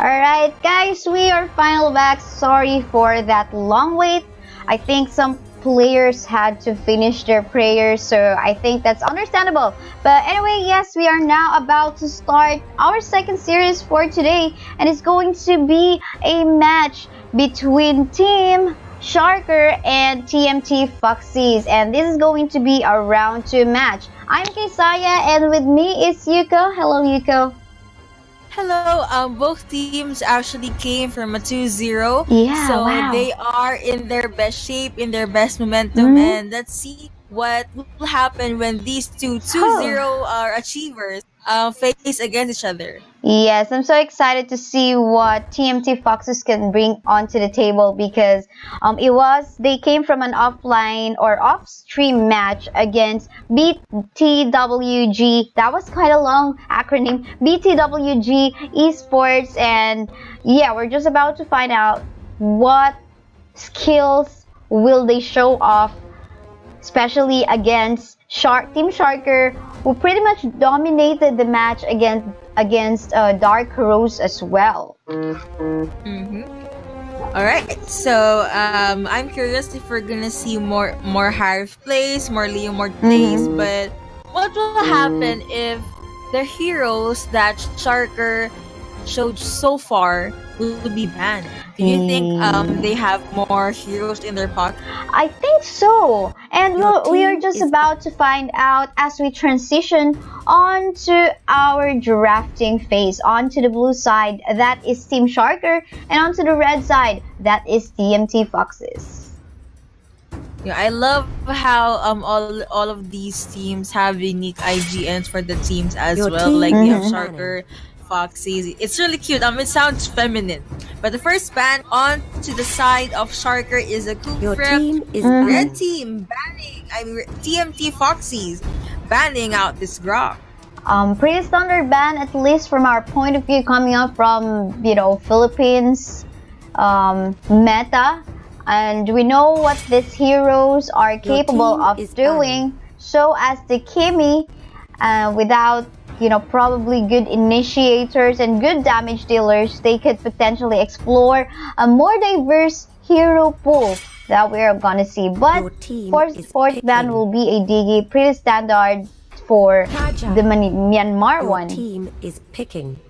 Alright, guys, we are finally back. Sorry for that long wait. I think some players had to finish their prayers, so I think that's understandable. But anyway, yes, we are now about to start our second series for today, and it's going to be a match between Team Sharker and TMT Foxies, and this is going to be a round 2 match. I'm Keisaya, and with me is Yuko. Hello, Yuko. Hello, both teams actually came from a 2-0. Yeah, So wow. they are in their best shape, in their best momentum, and let's see what will happen when these two 2-0 achievers face against each other. Yes, I'm so excited to see what TMT Foxes can bring onto the table because they came from an offline or off-stream match against BTWG. That was quite a long acronym. BTWG Esports, and yeah, we're just about to find out what skills will they show off, especially against Team Sharker, who pretty much dominated the match against Dark Rose as well. All right, so I'm curious if we're gonna see more Harif plays, more Leomord plays, but what will happen if the heroes that Sharker showed so far will be banned? Do you think they have more heroes in their pocket? I think so. And we are just about to find out as we transition onto our drafting phase. Onto the blue side, that is Team Sharker, and onto the red side, that is TMT Foxes. Yeah, I love how all of these teams have unique IGNs for the teams as well. Like we have Sharker, Foxies. It's really cute. It sounds feminine. But the first ban on to the side of Sharker is a Your Kufrep. team is Red team banning. TMT Foxies banning out this Grok. Pretty standard ban, at least from our point of view, coming up from Philippines meta, and we know what these heroes are capable of doing. So as the Kimi, without probably good initiators and good damage dealers, they could potentially explore a more diverse hero pool that we're gonna see. But fourth ban will be a Digi, pretty standard for the Myanmar one. Team is picking.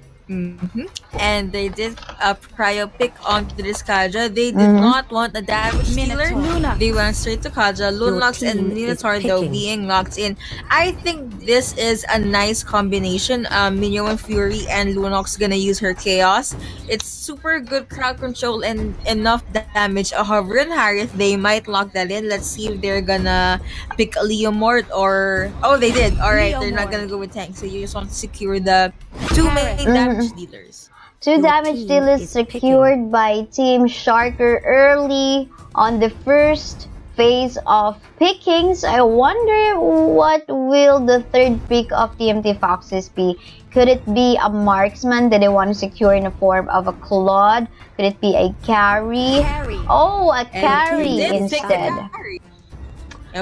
And they did a prior pick onto this Kaja. They did not want a damage dealer. They went straight to Kaja. Lunlux and Minotaur though being locked in. I think this is a nice combination. Minion Fury and Lunox gonna use her Chaos. It's super good crowd control and enough damage. However, in Harith, they might lock that in. Let's see if they're gonna pick Leomord or... Oh, they did. Alright, they're not gonna go with tank. So you just want to secure the two main damage dealers. Two damage dealers secured by Team Sharker early on the first phase of pickings. I wonder what will the third pick of TMT Foxes be. Could it be a marksman that they want to secure in the form of a Claude? Could it be a carry? Oh, a carry instead.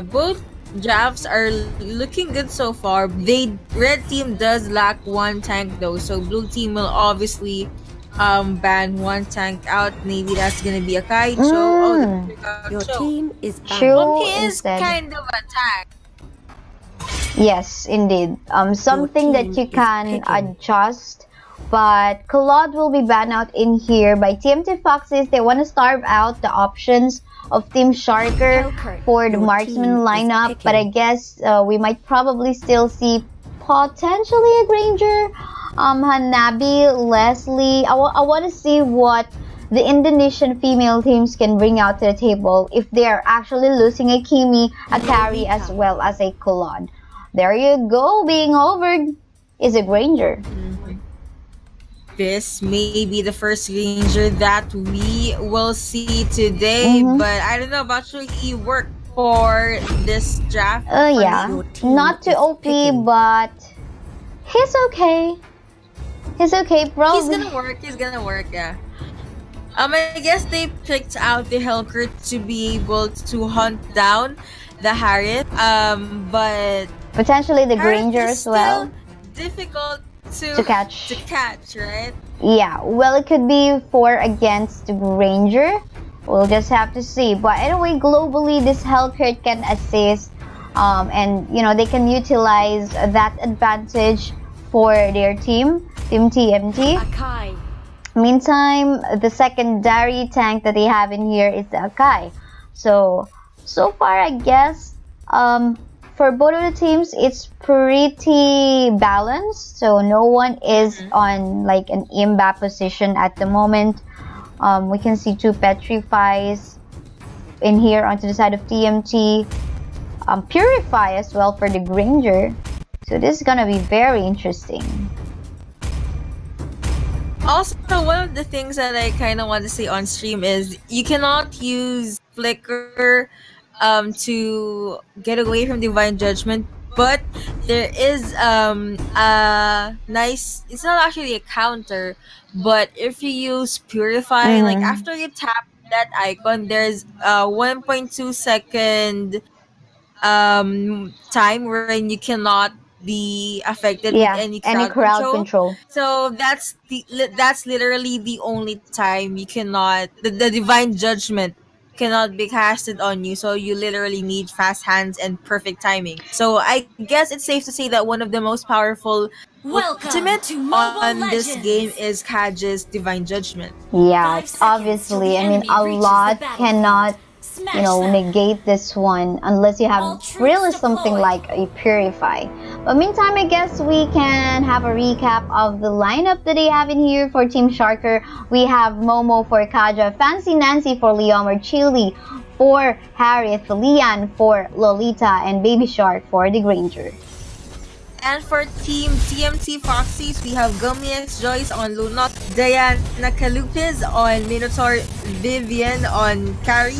Both drafts are looking good so far. Red team does lack one tank though, so blue team will obviously ban one tank out. Maybe that's gonna be a Kaicho. Your team is he is kind of a tank. Yes, indeed. Something that you can adjust. But Claude will be banned out in here by TMT Foxes. They want to starve out the options of Team Sharker for the marksman lineup, but I guess we might probably still see potentially a Granger, Hanabi, Leslie. I want to see what the Indonesian female teams can bring out to the table if they are actually losing a Kimi, a carry, as well as a Claude. There you go, being over is a Granger. This may be the first Ranger that we will see today, but I don't know about you. He worked for this draft. Yeah, not too OP, but he's okay. He's okay, bro. He's gonna work, yeah. I guess they picked out the Helker to be able to hunt down the Harith, but potentially the Granger as well. Difficult to catch, right? Yeah, well, it could be 4 against Ranger. We'll just have to see. But anyway, globally, this Hellcurt can assist, and they can utilize that advantage for their Team TMT. Meantime, the secondary tank that they have in here is the Akai. So far, I guess, for both of the teams, it's pretty balanced. So no one is on like an imba position at the moment. We can see 2 Petrifies in here onto the side of TMT. Purify as well for the Granger. So this is gonna be very interesting. Also, one of the things that I kind of want to say on stream is you cannot use Flicker to get away from Divine Judgment, but there is a nice, it's not actually a counter, but if you use Purify, like after you tap that icon, there's a 1.2 second time wherein you cannot be affected with Yeah, any any crowd crowd control. control. So that's literally the only time you cannot, the divine judgment cannot be casted on you. So you literally need fast hands and perfect timing. So I guess it's safe to say that one of the most powerful ultimate on this game is Kaj's divine judgment. Yeah, obviously. I mean, a lot cannot, negate this one unless you have really something like a Purify. But meantime, I guess we can have a recap of the lineup that they have in here for Team Sharker. We have Momo for Kaja, Fancy Nancy for Leomar, Chili for Harriet, Lian for Lolita, and Baby Shark for the Granger. And for Team TMT Foxies, we have Gummy X Joyce on Lunok, Diana Calupis on Minotaur, Vivian on Carrie,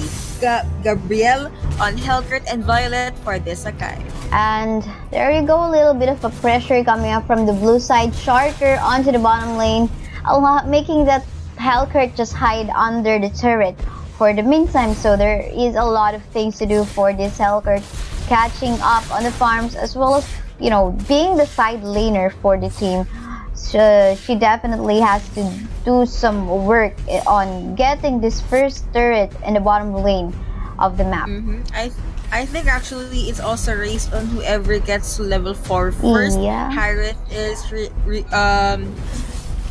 Gabrielle on Hellcurt, and Violet for the Sakai. And there you go, a little bit of a pressure coming up from the blue side. Sharker onto the bottom lane, making that Hellcurt just hide under the turret for the meantime. So there is a lot of things to do for this Hellcurt, catching up on the farms as well as being the side laner for the team. So she definitely has to do some work on getting this first turret in the bottom lane of the map. I think actually it's also raised on whoever gets to level 4 first. Yeah. Harriet is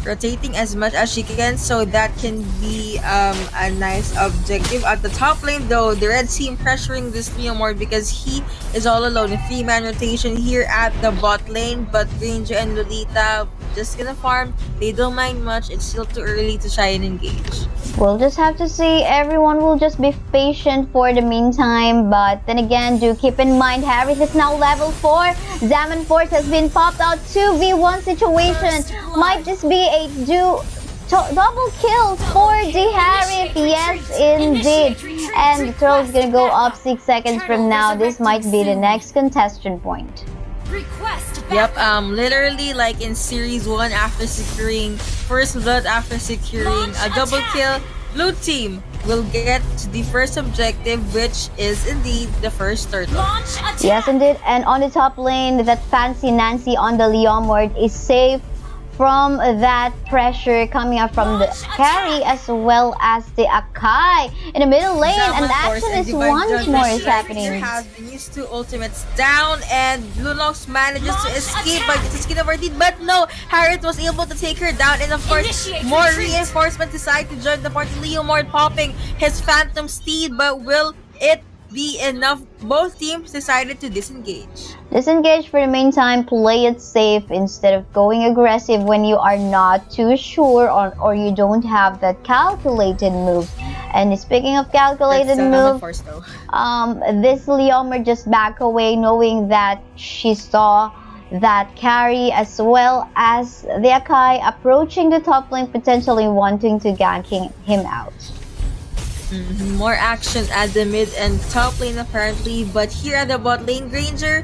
rotating as much as she can, so that can be a nice objective. At the top lane though, the red team pressuring this Leomord because he is all alone in 3-man rotation here at the bot lane, but Granger and Lolita just gonna farm. They don't mind much. It's still too early to try and engage. We'll just have to see. Everyone will just be patient for the meantime. But then again, do keep in mind, Harris is now level 4. Zaman Force has been popped out. 2v1 situation. Might just be a double kill for the Harris. Yes, indeed. And the throw is gonna go up 6 seconds from now. This might be the next contestant point. Yep, literally like in Series 1 after securing first blood, after securing a double kill, blue team will get the first objective, which is indeed the first turtle. Yes, indeed. And on the top lane, that Fancy Nancy on the Leomord is safe from that pressure coming up from the carry as well as the Akai in the middle lane. And action is once more is happening. Has been used to ultimates down, and Lunox manages to escape by the skin of her teeth, but no, Harriet was able to take her down, and of course more reinforcements decide to join the party. Leomord popping his Phantom Steed, but will it be enough? Both teams decided to disengage. Disengage for the meantime, play it safe instead of going aggressive when you are not too sure or you don't have that calculated move. And speaking of calculated move, this Leomord just back away knowing that she saw that carry as well as the Akai approaching the top lane, potentially wanting to gank him out. More action at the mid and top lane apparently, but here at the bot lane, Granger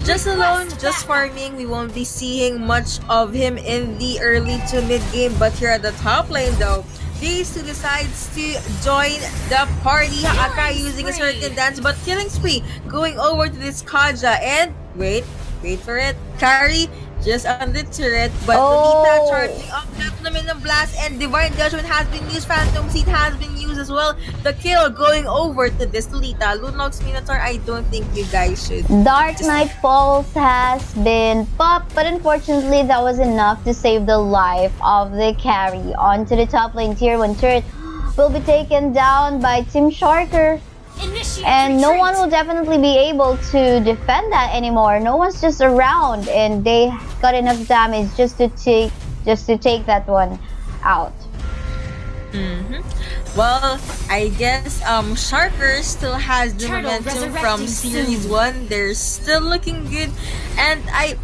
just alone, just farming. We won't be seeing much of him in the early to mid game, but here at the top lane though, these two decides to join the party. Akai using his Hurricane Dance, but killing spree going over to this Kaja, and wait for it, Carry just on the turret, but Lolita charging up left Luminum Blast and Divine Judgment has been used, Phantom Seed has been used as well. The kill going over to this Lolita. Lunog's Minotaur, I don't think you guys should. Dark Knight Falls has been popped, but unfortunately that was enough to save the life of the carry. Onto the top lane, tier 1 turret will be taken down by Team Sharker. And no one will definitely be able to defend that anymore. No one's just around, and they got enough damage just to take that one out. Well, I guess Sharker still has the momentum from Series 1. They're still looking good, and I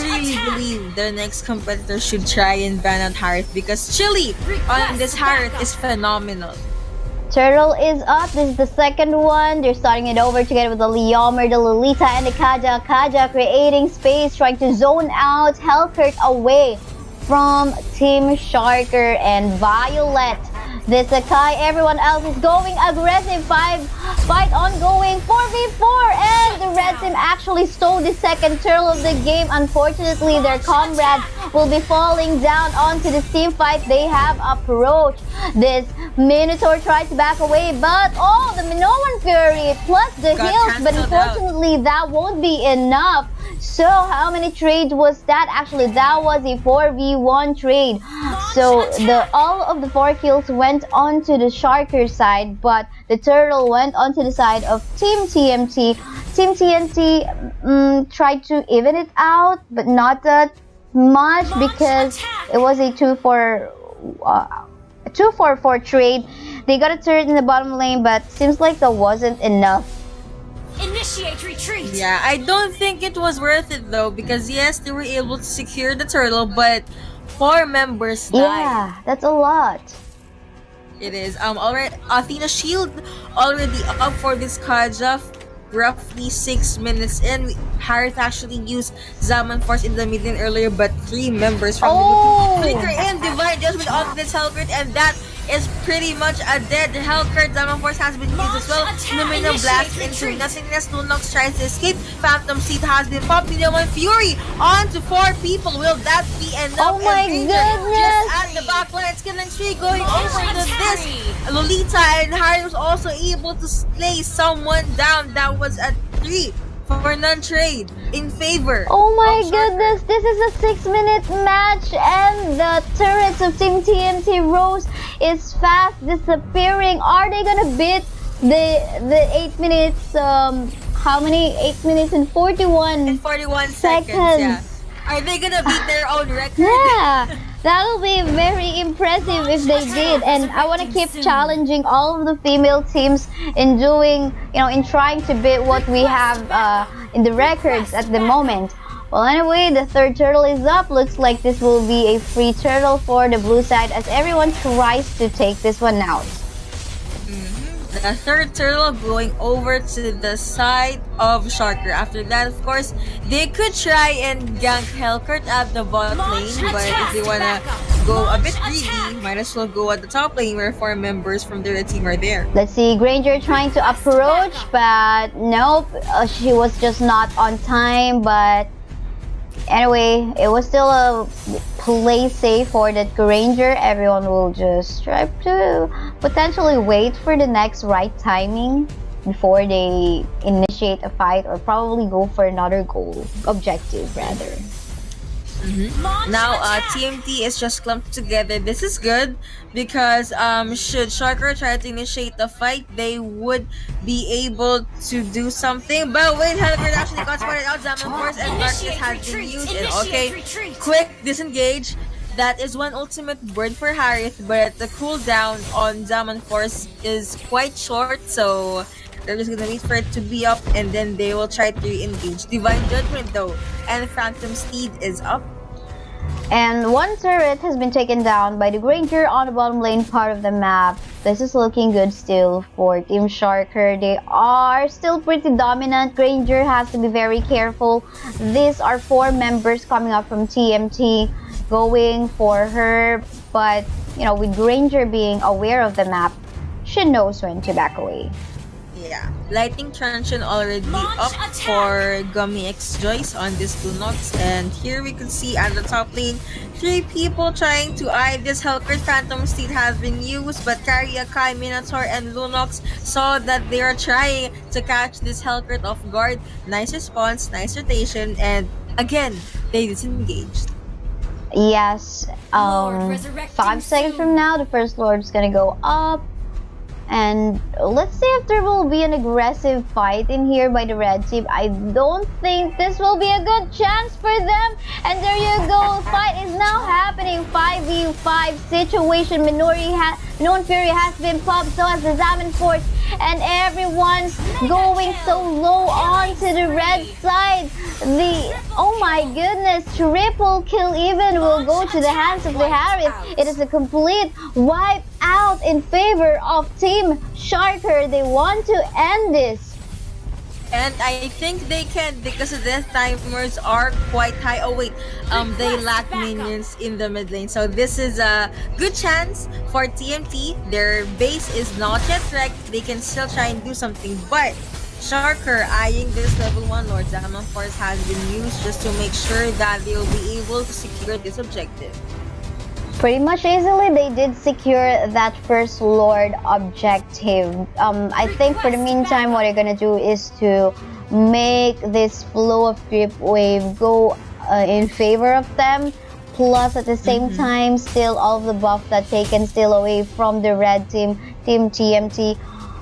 really believe their next competitor should try and ban out Harith, because Chili on this Harith is phenomenal. Turtle is up. This is the second one. They're starting it over together with the Leomer, the Lolita, and the Kaja. Kaja creating space, trying to zone out Hellcurt away from Team Sharker and Violet. The Sakai, everyone else is going aggressive. Fight ongoing, 4v4, and the red team actually stole the second turtle of the game. Unfortunately, their comrades will be falling down onto the team fight. They have approached. This Minotaur tried to back away, but the Minoan Fury plus the heals, but unfortunately that won't be enough. So how many trades was that? Actually, that was a 4v1 trade. So all of the 4 kills went onto the Sharker side, but the turtle went onto the side of Team TMT. Team TMT tried to even it out, but not that much, because it was a 2-4-4 trade. They got a turret in the bottom lane, but seems like that wasn't enough. Initiate retreat! Yeah, I don't think it was worth it though, because yes, they were able to secure the turtle, but 4 members died. Yeah, that's a lot. It is. Already, Athena Shield already up for this Kaja. Roughly 6 minutes in, Harith actually used Zaman Force in the mid lane earlier, but 3 members from the Flicker and Divine Judgment on this Hellcurt, and that is pretty much a dead Hellcurt. Zaman Force has been used as well. Luminum Blast into nothingness. Lunox tries to escape. Phantom Seed has been popped. One Fury onto 4 people. Will that be enough? Oh my goodness! Just at the back line, Skilling Tree going over to this. Lolita and Harry was also able to slay someone down. That was a 3 for non-trade in favor. Oh my goodness, this is a 6-minute match, and the turrets of Team TMT Rose is fast disappearing. Are they gonna beat the 8 minutes? How many? 8 minutes and 41 seconds. Yeah. Are they gonna beat their own record? Yeah. That will be very impressive if they did, and I want to keep challenging all of the female teams in doing, in trying to beat what we have in the records at the moment. Well, anyway, the third turtle is up. Looks like this will be a free turtle for the blue side as everyone tries to take this one out. The third turtle going over to the side of Sharker. After that, of course, they could try and gank Hellcurt at the bot lane, but if they wanna go a bit greedy, might as well go at the top lane where 4 members from the red team are there. Let's see, Granger trying to approach, but nope, she was just not on time. But anyway, it was still a play safe for that Granger. Everyone will just try to potentially wait for the next right timing before they initiate a fight, or probably go for another objective rather. Now TMT is just clumped together. This is good because should Sharker try to initiate the fight, they would be able to do something. But wait, Hellcurt actually got spotted out. Zaman Force and Darkness has been used, and quick disengage. That is one ultimate word for Harith, but the cooldown on Zaman Force is quite short, so they're just gonna wait for it to be up, and then they will try to engage. Divine Judgment though, and Phantom Steed is up. And one turret has been taken down by the Granger on the bottom lane part of the map. This is looking good still for Team Sharker. They are still pretty dominant. Granger has to be very careful. These are 4 members coming up from TMT going for her, but with Granger being aware of the map, she knows when to back away. Yeah. Lighting Transient already Launch up attack! for Gummy X Joyce on this Lunox. And here we could see at the top lane, three people trying to eye this Hellcurt. Phantom Steed has been used, but Karya, Kai, Minotaur, and Lunox saw that they are trying to catch this Hellcurt off guard. Nice response, nice rotation, and again, they disengaged. Yes, Lord resurrecting 5 seconds from soon. now, the first Lord's gonna go up. And let's see if there will be an aggressive fight in here by the red team. I don't think this will be a good chance for them. And there you go. Fight is now happening. 5v5 situation. Minoan Fury has been popped. So has the Zaman Force. And everyone's going so low onto the red side. Oh my goodness, triple kill even will go to the hands of the Harris. It is a complete wipe out in favor of Team Sharker. They want to end this. And I think they can because the death timers are quite high. Oh wait, they lack minions in the mid lane. So this is a good chance for TMT. Their base is not yet wrecked. They can still try and do something. But Sharker eyeing this level 1 Lord Zaman Force has been used just to make sure that they will be able to secure this objective. Pretty much easily, they did secure that first Lord objective. I think for the meantime, what they're gonna do is to make this flow of creep wave go in favor of them. Plus, at the same time, still all of the buff that they can steal away from the red team, Team TMT,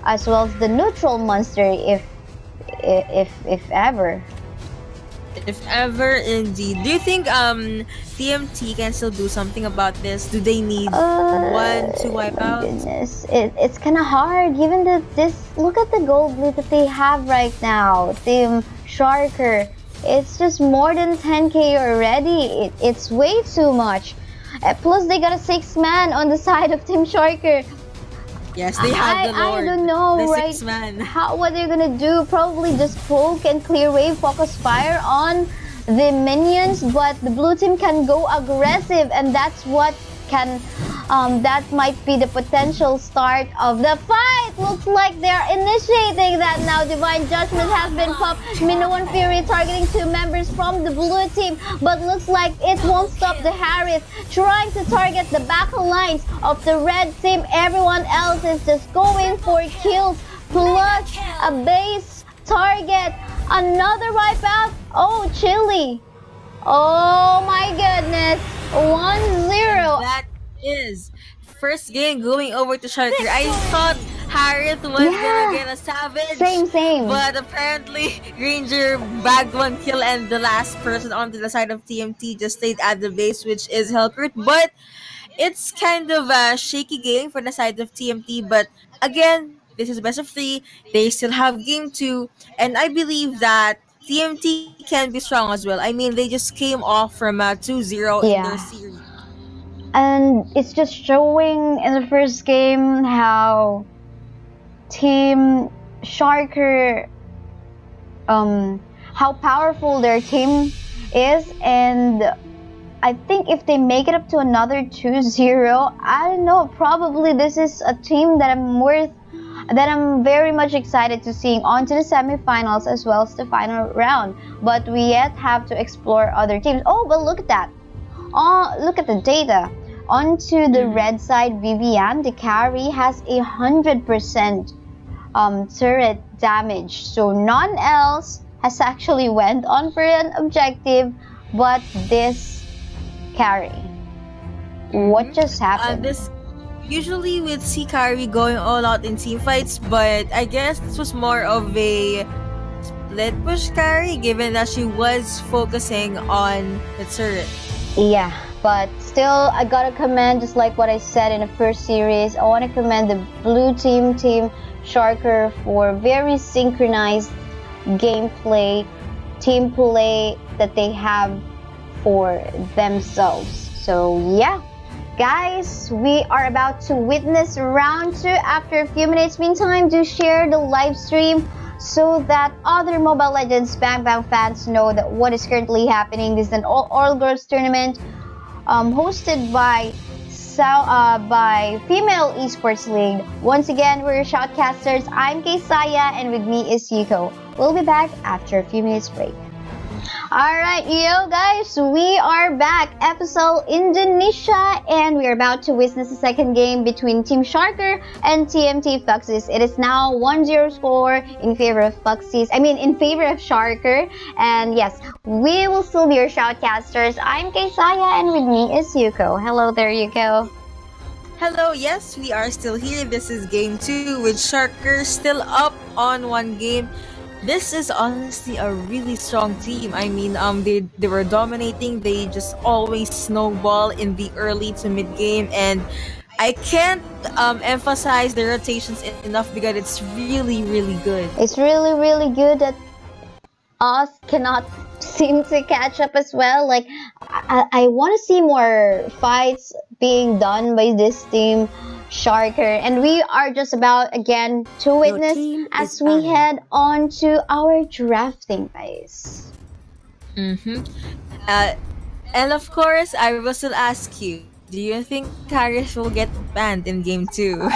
as well as the neutral monster, if ever. If ever, indeed. Do you think TMT can still do something about this? Do they need one to wipe out? Goodness, it's kind of hard given that look at the gold lead that they have right now. Team Sharker, it's just more than 10k already. It's way too much. Plus they got a 6-man on the side of Team Sharker. Yes, they have the Lord. I don't know, the right? 6-man. What they're gonna do? Probably just poke and clear wave, focus fire on the minions, but the blue team can go aggressive, and that's what can. That might be the potential start of the fight. Looks like they're initiating that now. Divine Judgment has been popped. Minoan Fury targeting 2 members from the blue team, but looks like it won't stop the Harris trying to target the back lines of the red team. Everyone else is just going for kills plus a base target. Another wipeout. Oh, Chili. Oh my goodness. 1-0. That is first game going over to Sharker. I thought Harith was gonna get a savage. Same. But apparently Ranger bagged 1 kill and the last person onto the side of TMT just stayed at the base, which is Hellcurt. But it's kind of a shaky game for the side of TMT. But again, this is best of 3. They still have game 2. And I believe that TMT can be strong as well. I mean, they just came off from a 2-0 in their series. And it's just showing in the first game how Team Sharker, how powerful their team is, and I think if they make it up to another 2-0, I don't know, probably this is a team that I'm very much excited to seeing on to the semifinals as well as the final round. But we yet have to explore other teams. Oh, but look at that. Oh, look at the data. Onto the red side, Vivian, the carry, has 100% turret damage. So none else has actually went on for an objective, but this carry. What just happened? Usually we'd see carry going all out in team fights, but I guess this was more of a split push carry, given that she was focusing on the turret. Yeah, but still, I gotta commend, just like what I said in the first series, I want to commend the blue team, Team Sharker, for very synchronized gameplay, team play that they have for themselves. So yeah, guys, we are about to witness round 2 after a few minutes. Meantime, do share the live stream so that other Mobile Legends Bang Bang fans know that what is currently happening. This is an all girls tournament hosted by by Female Esports League. Once again, we're your shoutcasters. I'm Kaysaya, and with me is Yuko. We'll be back after a few minutes break. Alright, yo guys, we are back. FSL Indonesia, and we're about to witness the second game between Team Sharker and TMT Foxies. It is now 1-0 score in favor of Foxies. In favor of Sharker. And yes, we will still be your shoutcasters. I'm Kaysaya, and with me is Yuko. Hello there, Yuko. Hello, yes, we are still here. This is game 2 with Sharker still up on 1 game. This is honestly a really strong team. They were dominating. They just always snowball in the early to mid game, and I can't emphasize the rotations enough because it's really, really good. It's really, really good that us cannot seem to catch up as well. Like, I want to see more fights being done by this team, Sharker, and we are just about again to witness as we head on to our drafting phase. And of course, I will still ask you, do you think Karis will get banned in game 2?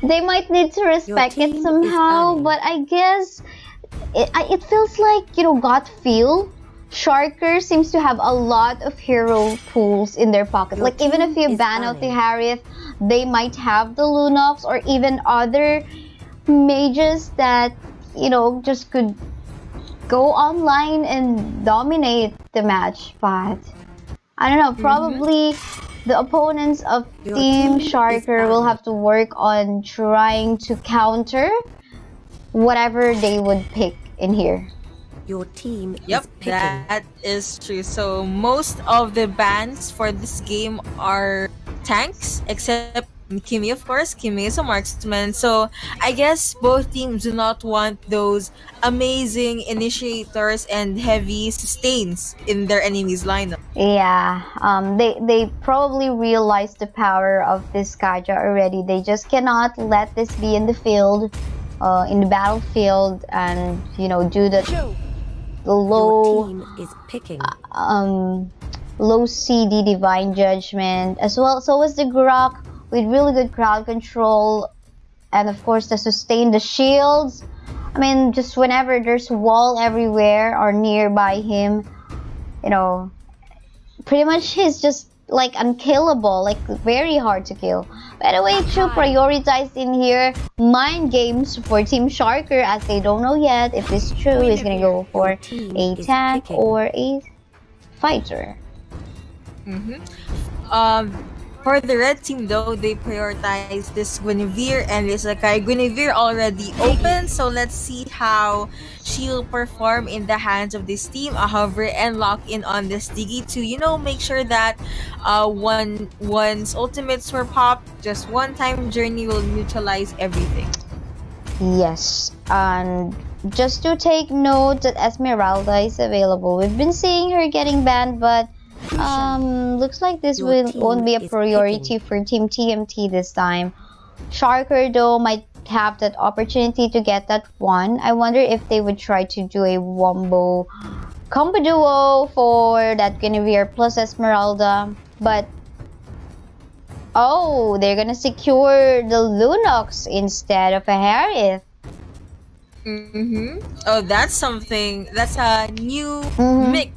They might need to respect it somehow, but I guess it feels like, gut feel. Sharker seems to have a lot of hero pools in their pocket. Like, even if you ban out the Harriet, they might have the Lunox or even other mages that, just could go online and dominate the match. But I don't know, probably the opponents of Team Sharker will have to work on trying to counter whatever they would pick in here. Your team Yep, is picking. that is true. So most of the bans for this game are tanks, except Kimi, of course. Kimi is a marksman. So I guess both teams do not want those amazing initiators and heavy sustains in their enemy's lineup. Yeah, they probably realized the power of this Kaja already. They just cannot let this be in the field, in the battlefield, and do the low Your team is picking. low CD Divine Judgment as well. So was the Grok with really good crowd control, and of course the sustain, the shields. Just whenever there's a wall everywhere or nearby him, pretty much he's just like unkillable, like very hard to kill. By the way, to prioritize in here mind games for Team Sharker, as they don't know yet if it's true. He's gonna go for a tank or a fighter. For the red team though, they prioritize this Guinevere and this Sakai. Guinevere already open, so let's see how she'll perform in the hands of this team. Hover and lock in on this Diggy to make sure that once ultimates were popped, just one time journey will neutralize everything. Yes, and just to take note that Esmeralda is available. We've been seeing her getting banned, but looks like this won't be a priority for Team TMT this time. Sharker though might have that opportunity to get that one. I wonder if they would try to do a combo duo for that Guinevere plus Esmeralda, but they're gonna secure the Lunox instead of a Harriet. Oh, that's something. That's a new mix.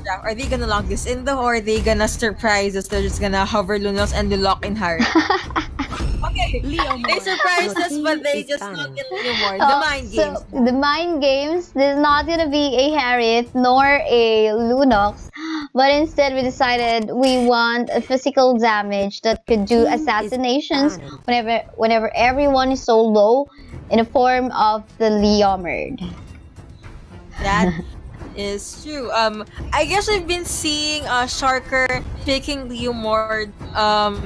Are they gonna lock this in though, or are they gonna surprise us? They're just gonna hover Lunos and they lock in Harry. Okay, they surprised us, but they just lock in Leomore. The mind games. So the mind games, there's not gonna be a Harriet nor a Lunox, but instead we decided we want a physical damage that could do assassinations whenever everyone is so low in the form of the Leomord. That is true. I guess we've been seeing Sharker picking Leomord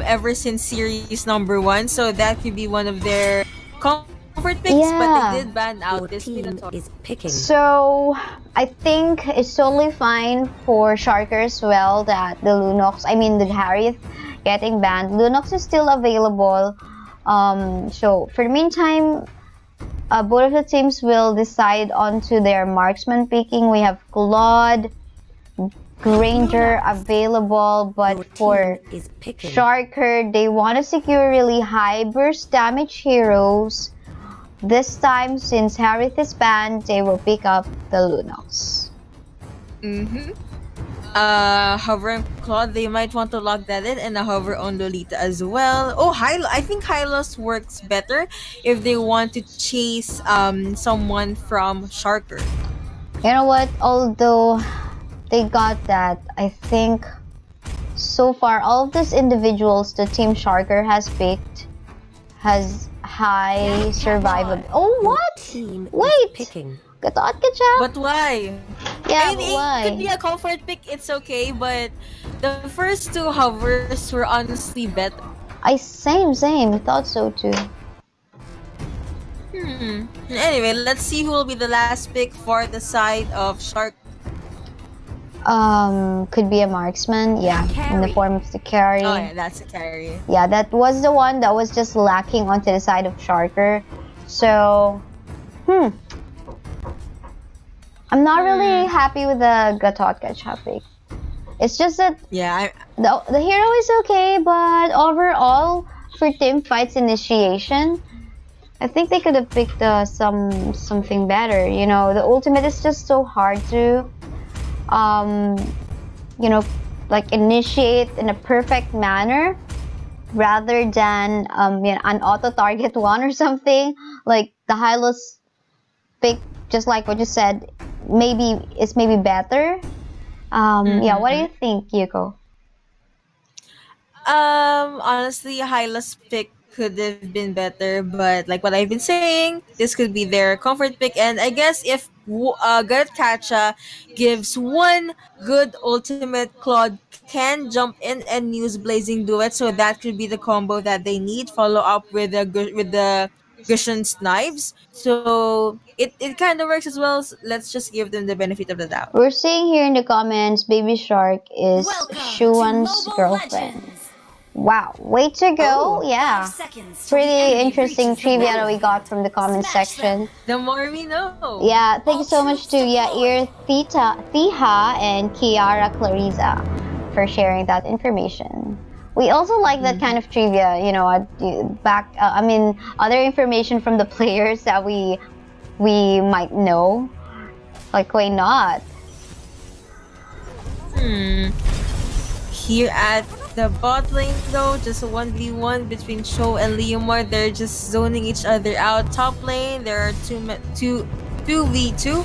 ever since series number 1, so that could be one of their comfort picks, but they did ban out this Minotaur. Is picking. So I think it's totally fine for Sharker as well that the the Harriet getting banned. Lunox is still available. So for the meantime, both of the teams will decide onto their marksman picking. We have Claude, Granger available, but Your for team is picking. Sharker, they want to secure really high burst damage heroes. This time, since Harith is banned, they will pick up the Lunox. Hover and Claude, they might want to lock that in, and a hover on Lolita as well. Oh, I think Hylos works better if they want to chase someone from Sharker. You know what? Although they got that, I think so far all of these individuals the Team Sharker has picked has high survivability. Oh, what? Team is Wait! picking. Gatot ka siya? But why? Yeah, I but mean, why? it could be a comfort pick, it's okay, but the first two hovers were honestly better. Same. I thought so too. Anyway, let's see who will be the last pick for the side of Shark. Could be a marksman, yeah, in the form of the carry. Oh yeah, that's a carry. Yeah, that was the one that was just lacking onto the side of Sharker. So, I'm not really happy with the Gatot Gacha pick. It's just that Yeah, the hero is okay, but overall, for team fights initiation, I think they could have picked something better. You know, the ultimate is just so hard to, like initiate in a perfect manner, rather than an auto target one or something. Like the Hylos pick, just like what you said, maybe better. Yeah, what do you think, Yuko? Honestly, Hyla's pick could have been better, but like what I've been saying, this could be their comfort pick. And I guess if Good Kacha gives one good ultimate, Claude can jump in and use Blazing Duet, so that could be the combo that they need. Follow up with the Gushen's knives, so it kind of works as well. So let's just give them the benefit of the doubt. We're seeing here in the comments, Baby Shark is Welcome to Shuan's Mobile girlfriend. Legends. Wow, way to go! Yeah, 5 seconds till the pretty enemy interesting reaches the trivia that we battlefield. got from the comment Smash section. The more we know. Yeah, thank you so All much to troops Yair, Thiha, and Kiara Clariza for sharing that information. We also like that kind of trivia, you know, other information from the players that we might know. Like, why not? Here at the bot lane though, just a 1v1 between Sho and Leomar. They're just zoning each other out. Top lane, there are 2v2.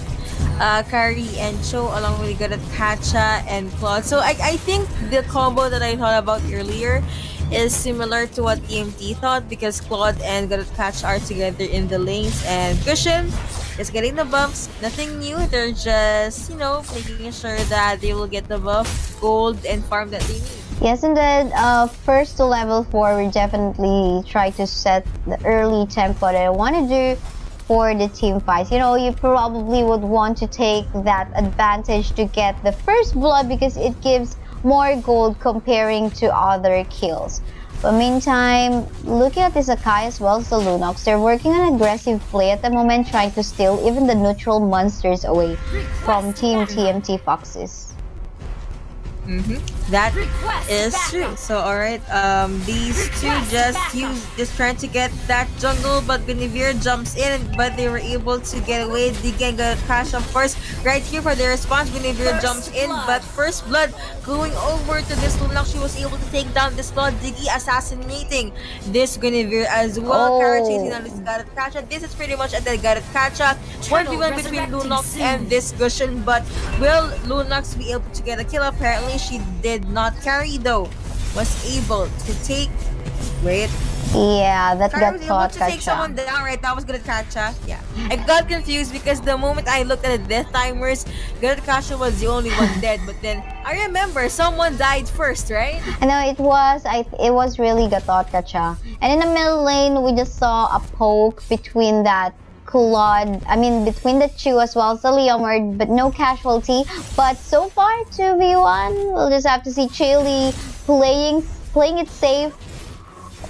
Kari and Cho along with Garat Kacha and Claude. So I think the combo that I thought about earlier is similar to what TMT thought, because Claude and Garat Kacha are together in the lanes, and Cushion is getting the buffs. Nothing new. They're just, making sure that they will get the buff, gold, and farm that they need. Yes, and then first to level 4, we definitely try to set the early tempo that I want to do for the team fights. You know, you probably would want to take that advantage to get the first blood because it gives more gold comparing to other kills. But meantime, looking at this Akai as well as the Lunox, they're working on an aggressive play at the moment, trying to steal even the neutral monsters away from Team TMT Foxies. That is true. So alright, these two just trying to get that jungle, but Guinevere jumps in, but they were able to get away. They can get a crash, of course, right here for the response. Guinevere jumps in, but first blood going over to this Lunox. She was able to take down this Lord Diggy, assassinating this Guinevere as well. Kara chasing on this Garat Kacha. This is pretty much at the Garat Kacha. 1v1 between Lunox and this Gushen, but will Lunox be able to get a kill? Apparently she did not carry though. Was able to take. Wait. Yeah, that Kara got was able caught, to take someone down, right? That was Garat Kacha. Yeah. I got confused because the moment I looked at the death timers, Garat Kacha was the only one dead. But then I remember someone died first, right? I know it was really Gatot Kacha. And in the middle lane, we just saw a poke between that between the Chu as well as the Leomord, but no casualty. But so far, 2v1, we'll just have to see Chili playing it safe.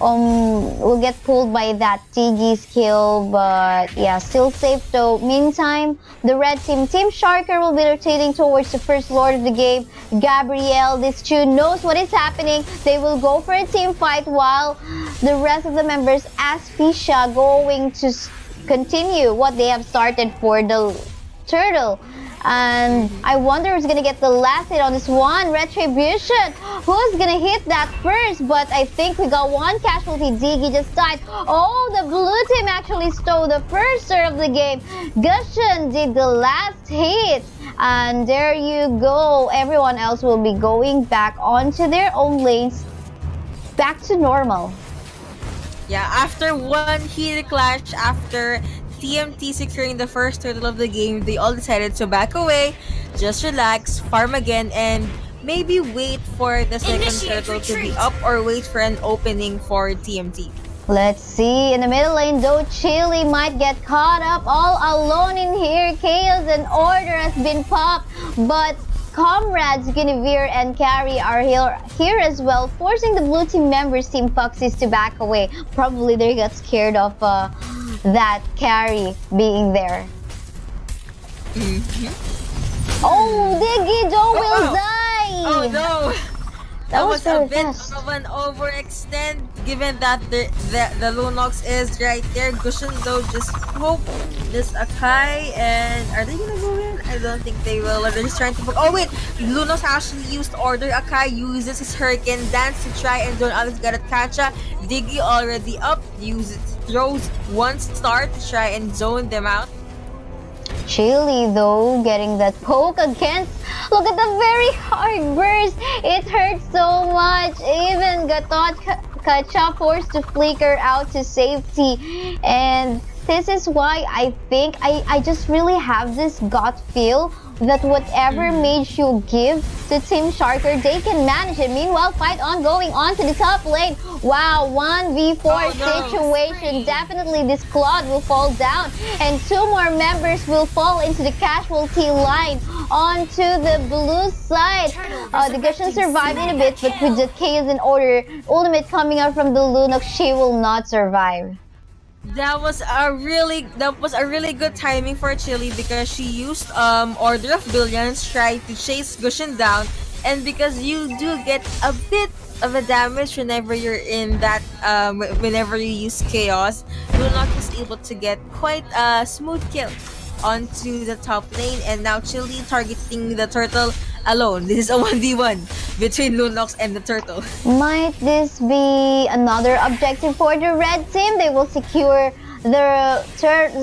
will get pulled by that Tiggy skill, but yeah, still safe though. Meantime, the red team, Team Sharker, will be rotating towards the first lord of the game, Gabrielle. This tune knows what is happening. They will go for a team fight while the rest of the members, as Fisha, going to continue what they have started for the turtle. And I wonder who's gonna get the last hit on this one. Retribution, who's gonna hit that first? But I think we got one casualty. Diggy just died. Oh, the blue team actually stole the first serve of the game. Gushin did the last hit. And there you go. Everyone else will be going back onto their own lanes. Back to normal. Yeah, after one heated clash, after TMT securing the first turtle of the game, they all decided to back away, just relax, farm again, and maybe wait for the second Initiate turtle to be retreat. up or wait for an opening for TMT. Let's see. In the middle lane, though, Chili might get caught up all alone in here. Chaos and order has been popped, but comrades Guinevere and Carrie are here as well, forcing the blue team members, Team Foxies, to back away. Probably they got scared of that Carrie being there. Oh, Diggy Joe will die! Oh no! That was very a bit fast. of an overextend, given that the Lunox is right there. Gushin though just hope this Akai, and are they gonna go in? I don't think they will. They're just trying to. Oh wait, Lunox actually used order. Akai uses his Hurricane Dance to try and don't Alex got a catcha. Diggy already up, throws one star to try and zone them out. Chili, though, getting that poke against. Look at the very hard burst. It hurts so much. Even Gatot Kacha forced to flicker out to safety. And this is why I think I just really have this gut feel that whatever mage you give to Team Sharker, they can manage it. Meanwhile, fight ongoing onto the top lane. Wow, 1v4 situation. Definitely this Claude will fall down, and two more members will fall into the casualty line onto the blue side. The Gushin survived in a bit, but with the Chaos in order, ultimate coming out from the Lunox, she will not survive. That was a really good timing for Chili, because she used Order of Billions, try to chase Gushin down, and because you do get a bit of a damage whenever you're in that whenever you use Chaos, Lunok is able to get quite a smooth kill onto the top lane, and now Chili targeting the turtle alone. This is a 1v1 between Lunox and the turtle. Might this be another objective for the red team? They will secure the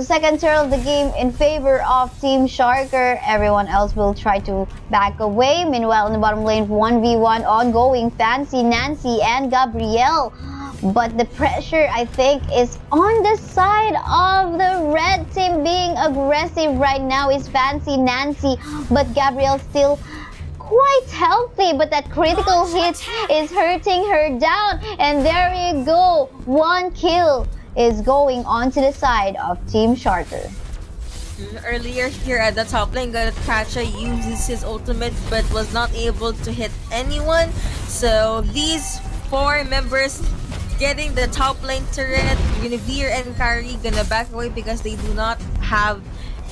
second turn of the game in favor of Team Sharker. Everyone else will try to back away. Meanwhile, in the bottom lane, 1v1 ongoing. Fancy, Nancy, and Gabrielle. But the pressure, I think, is on the side of the red team. Being aggressive right now is Fancy, Nancy, but Gabrielle still quite healthy, but that critical hit is hurting her down. And there you go, one kill is going on to the side of Team Sharker. Earlier here at the top lane, Kacha uses his ultimate but was not able to hit anyone. So these four members getting the top lane turret, Guinevere and Kari gonna back away because they do not have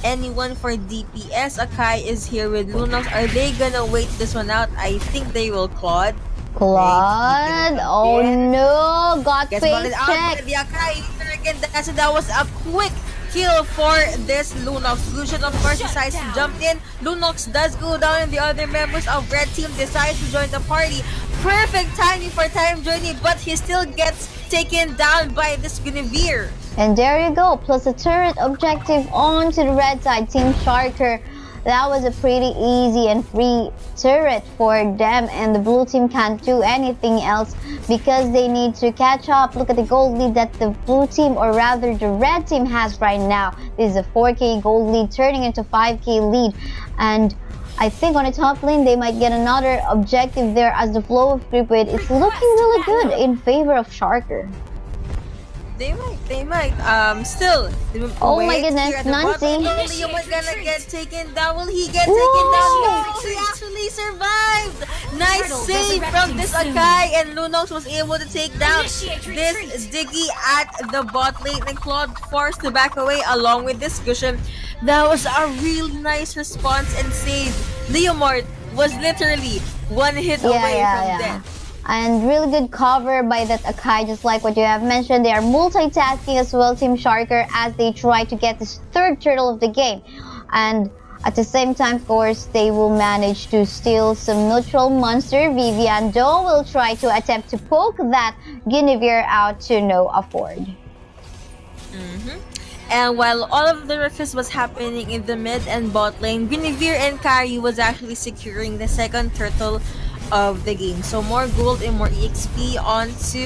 anyone for DPS. Akai is here with Lunox. Are they gonna wait this one out? I think they will Claude. Claude? Oh no, got face check. The Akai again. That was a quick kill for this Lunox. Lucian of course decides to jump in. Lunox does go down, and the other members of red team decide to join the party. Perfect timing for time joining, but he still gets taken down by this Guinevere. And there you go, plus a turret objective on to the red side, Team Sharker. That was a pretty easy and free turret for them, and the blue team can't do anything else because they need to catch up. Look at the gold lead that the blue team, or rather the red team, has right now. This is a 4k gold lead turning into 5k lead, and I think on the top lane they might get another objective there, as the flow of creep weight is looking really good in favor of Sharker. They might. Still, Oh my wait goodness, here at the bottom. Nancy. Will Leomord gonna get taken down? Will he get taken down? Whoa! No, he actually survived. Nice Turtle save from resurrecting this soon. Akai, and Lunox was able to take down Initiate this retreat. Diggy at the bot lane, and Claude forced to back away along with this cushion. That was a really nice response and save. Leomord was literally one hit away from death. And really good cover by that Akai, just like what you have mentioned. They are multitasking as well, Team Sharker, as they try to get this third turtle of the game. And at the same time, of course, they will manage to steal some neutral monster. Vivian Doe will try to attempt to poke that Guinevere out to no afford. And while all of the ruckus was happening in the mid and bot lane, Guinevere and Kari was actually securing the second turtle of the game. So more gold and more EXP onto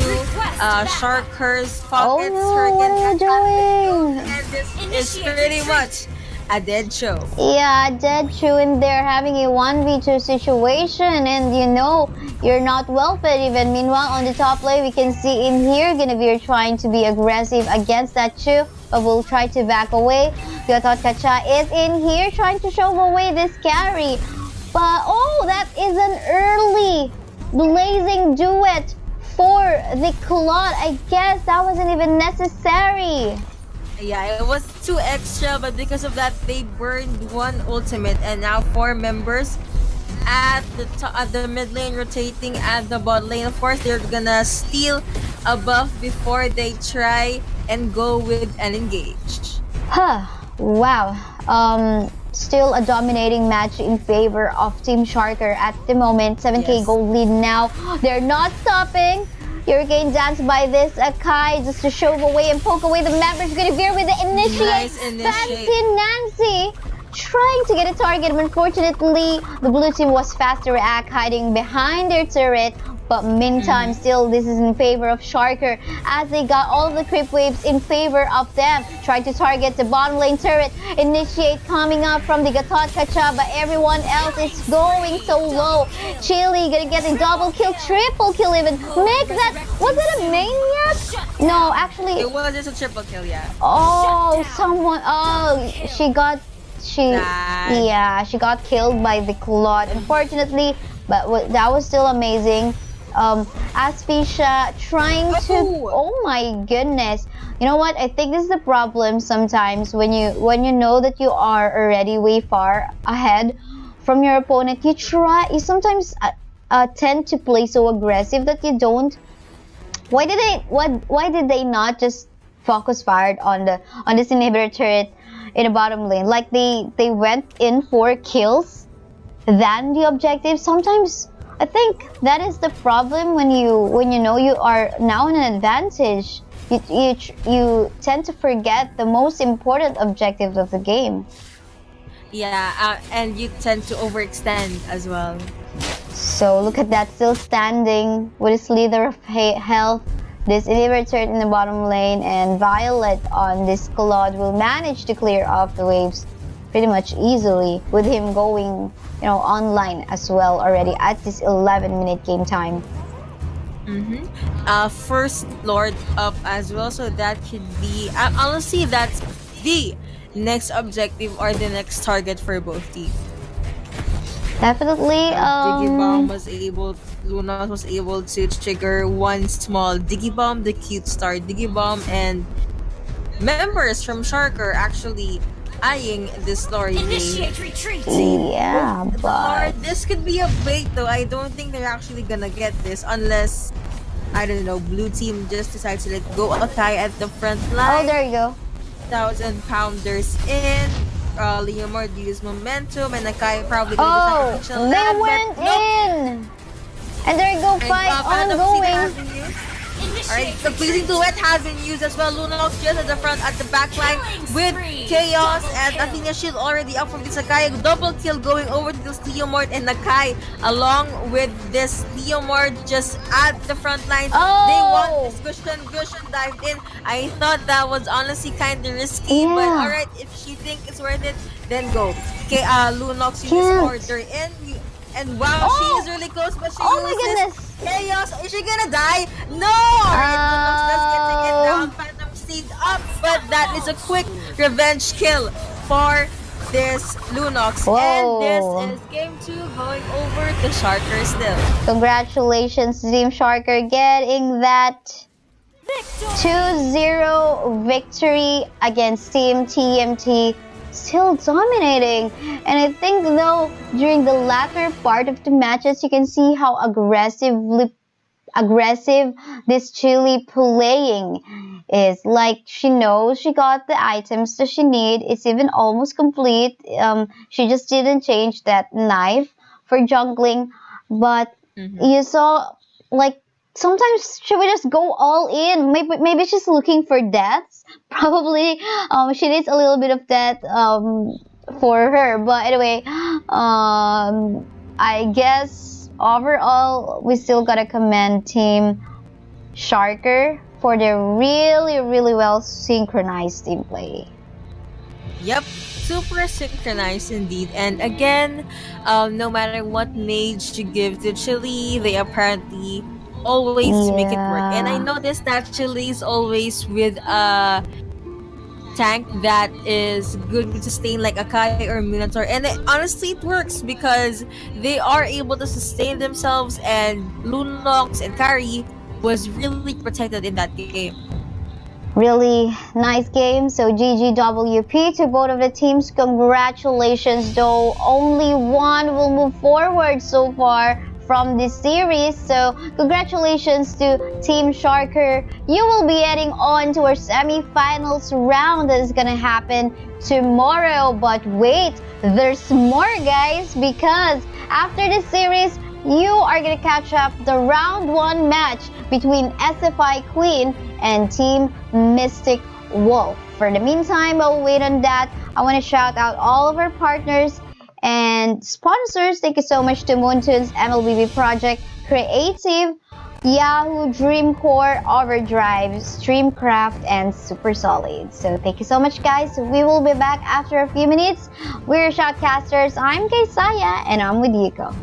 Sharker's pockets. Oh no, what are you doing? And this is pretty much a dead show. Yeah, dead shoe in there, having a 1v2 situation, and you know, you're not well fed even. Meanwhile, on the top lane, we can see in here, Guinevere trying to be aggressive against that shoe, but will try to back away. Gatot Kacha is in here trying to shove away this carry. But, oh, that is an early blazing duet for the Claude. I guess that wasn't even necessary. Yeah, it was too extra, but because of that, they burned one ultimate, and now 4 members at the mid lane rotating at the bot lane. Of course, they're gonna steal a buff before they try and go with an engage. Huh. Wow. Still a dominating match in favor of Team Sharker at the moment. 7k Yes. gold lead now. They're not stopping. Hurricane dance by this Akai just to shove away and poke away the members. Guinevere with the initiate. Nice initiate. Fancy Nancy trying to get a target. Unfortunately, the blue team was fast to react, hiding behind their turret. But meantime, still, this is in favor of Sharker as they got all of the creep waves in favor of them. Try to target the bottom lane turret. Initiate coming up from the Gatot Kacha, but everyone else is going so low. Chili gonna get a double kill, triple kill even. Make that, was it a maniac? No, actually. It was just a triple kill, yeah. Oh, someone, she got killed by the Claude, unfortunately, but that was still amazing. Asphyxia trying to, oh my goodness. You know what, I think this is the problem sometimes when you know that you are already way far ahead from your opponent. You sometimes tend to play so aggressive that you don't. Why did they not just focus fired on this inhibitor turret in the bottom lane? Like they went in for kills than the objective. Sometimes I think that is the problem when you know you are now in an advantage. You tend to forget the most important objectives of the game. Yeah, and you tend to overextend as well. So look at that, still standing with a slither of health. This inhibitor in the bottom lane, and Violet on this Claude will manage to clear off the waves pretty much easily, with him going, online as well already at this 11-minute game time. First Lord up as well, so that could be honestly that's the next objective or the next target for both teams. Definitely. Luna was able to trigger one small Digibomb, the cute star Digibomb, and members from Sharker actually eyeing this Lord. Initiate retreat. Yeah, but this could be a bait though. I don't think they're actually gonna get this unless, I don't know, blue team just decides to let go Akai at the front line. oh, there you go. 1,000 pounders in. Leomord used momentum, and Akai probably gonna do sacrificial They land, but went nope. in, and there you go, fight ongoing. Alright, the pleasing duet has been used as well. Lunox just at the front, at the back line with Chaos, and Athena Shield already up from this Akai. Double kill going over to this Leomord and Akai along with this Leomord just at the front line. They want this Gushan dived in. I thought that was honestly kind of risky, but alright, if you think it's worth it, then go. Okay, Lunox used order in. And wow, she is really close, but she uses Chaos. Is she gonna die? No! Alright, Lunox just getting it down. Phantom but that is a quick revenge kill for this Lunox. Whoa. And this is game 2 going over to Sharker still. Congratulations, Team Sharker, getting that 2-0 victory against Team TMT. Still dominating. And I think though, during the latter part of the matches, you can see how aggressive this Chili playing is. Like, she knows she got the items that she need. It's even almost complete. She just didn't change that knife for jungling. But you saw, like, sometimes she would just go all in. Maybe she's looking for deaths. Probably she needs a little bit of death for her. But anyway, I guess overall we still gotta commend Team Sharker for their really well synchronized team play. Yep, super synchronized indeed. And again, no matter what mage you give to Chili, they apparently always make it work. And I noticed that Chili is always with a tank that is good to sustain, like Akai or Minotaur. And honestly, it works because they are able to sustain themselves, and Lunox and Kari was really protected in that game. Really nice game. So GGWP to both of the teams. Congratulations, though. Only one will move forward so far from this series. So congratulations to Team Sharker. You will be heading on to our semi-finals round that is gonna happen tomorrow. But wait, there's more, guys, because after this series, you are gonna catch up the round 1 match between SFI Queen and Team Mystic Wolf. For the meantime, while we wait on that, I want to shout out all of our partners and sponsors. Thank you so much to Moontoon's MLBB project, Creative, Yahoo, Dreamcore, Overdrive, Streamcraft, and Super Solid. So thank you so much, guys. We will be back after a few minutes. We're Shoutcasters. I'm Kaysaya, and I'm with Yuko.